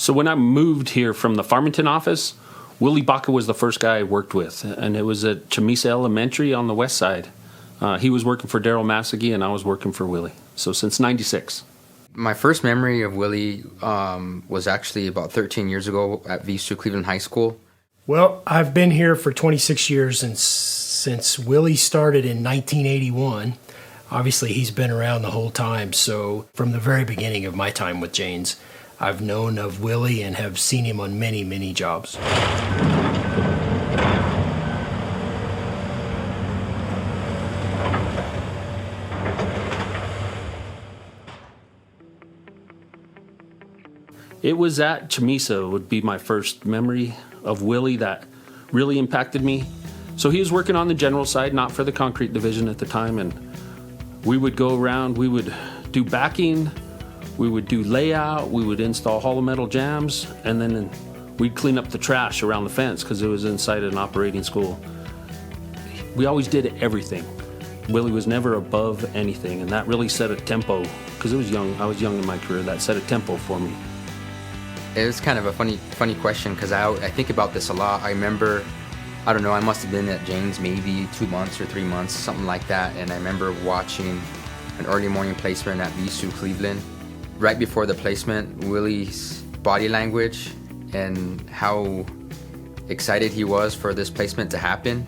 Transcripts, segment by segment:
So when I moved here from the Farmington office, Willie Baca was the first guy I worked with, and it was at Chamisa Elementary on the west side. He was working for Daryl Massagee, and I was working for Willie. So since '96. My first memory of Willie was actually about 13 years ago at Visu Cleveland High School. Well, I've been here for 26 years, and since Willie started in 1981, obviously he's been around the whole time. So from the very beginning of my time with Jane's, I've known of Willie and have seen him on many, many jobs. It was at Chamisa would be my first memory of Willie that really impacted me. So he was working on the general side, not for the concrete division at the time, and we would go around, we would do backing, we would do layout, we would install hollow metal jams, and then we'd clean up the trash around the fence because it was inside an operating school. We always did everything. Willie was never above anything, and that really set a tempo, because I was young in my career. That set a tempo for me. It was kind of a funny question because I think about this a lot. I remember, I don't know, I must have been at Jane's maybe 2 months or 3 months, something like that. And I remember watching an early morning placement at Visu Cleveland. Right before the placement, Willie's body language and how excited he was for this placement to happen.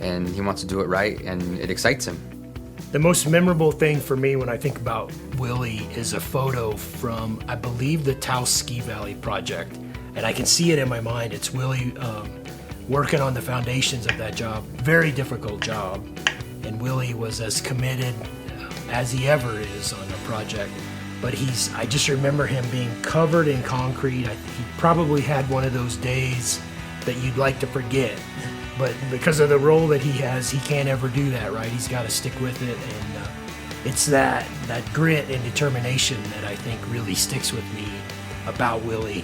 And he wants to do it right, and it excites him. The most memorable thing for me when I think about Willie is a photo from, I believe, the Taos Ski Valley project. And I can see it in my mind. It's Willie working on the foundations of that job. Very difficult job. And Willie was as committed as he ever is on a project. But I just remember him being covered in concrete. He probably had one of those days that you'd like to forget. But because of the role that he has, he can't ever do that, right? He's got to stick with it, and it's that grit and determination that I think really sticks with me about Willie.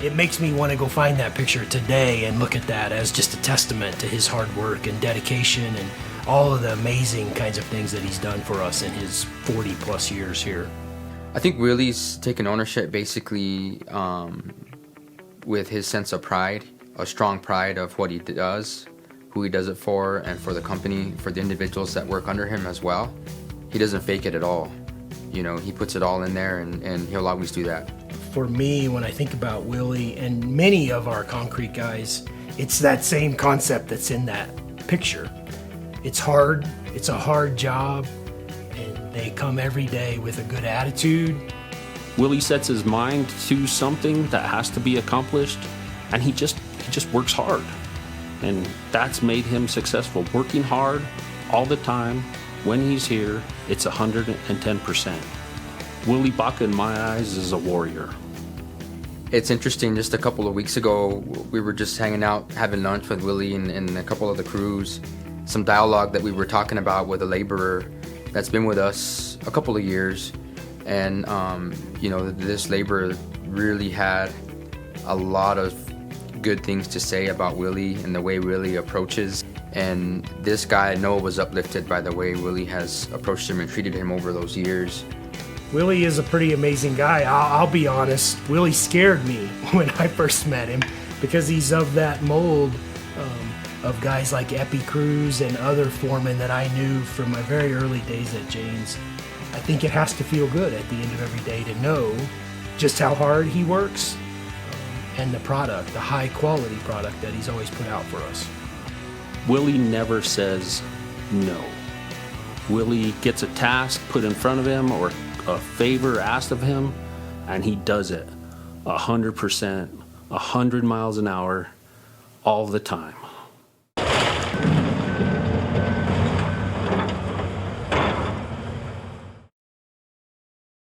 It makes me want to go find that picture today and look at that as just a testament to his hard work and dedication and all of the amazing kinds of things that he's done for us in his 40-plus years here. I think Willie's taken ownership basically with his sense of pride, a strong pride of what he does, who he does it for, and for the company, for the individuals that work under him as well. He doesn't fake it at all. You know, he puts it all in there, and he'll always do that. For me, when I think about Willie and many of our concrete guys, it's that same concept that's in that picture. It's hard, it's a hard job, and they come every day with a good attitude. Willie sets his mind to something that has to be accomplished, and he just works hard. And that's made him successful. Working hard all the time. When he's here, it's 110%. Willie Baca, in my eyes, is a warrior. It's interesting, just a couple of weeks ago, we were just hanging out, having lunch with Willie and a couple of the crews. Some dialogue that we were talking about with a laborer that's been with us a couple of years. And, you know, this laborer really had a lot of good things to say about Willie and the way Willie approaches. And this guy, Noah, was uplifted by the way Willie has approached him and treated him over those years. Willie is a pretty amazing guy. I'll be honest, Willie scared me when I first met him because he's of that mold of guys like Epi Cruz and other foremen that I knew from my very early days at Jane's. I think it has to feel good at the end of every day to know just how hard he works and the product, the high quality product that he's always put out for us. Willie never says no. Willie gets a task put in front of him or a favor asked of him, and he does it 100%, 100 miles an hour, all the time.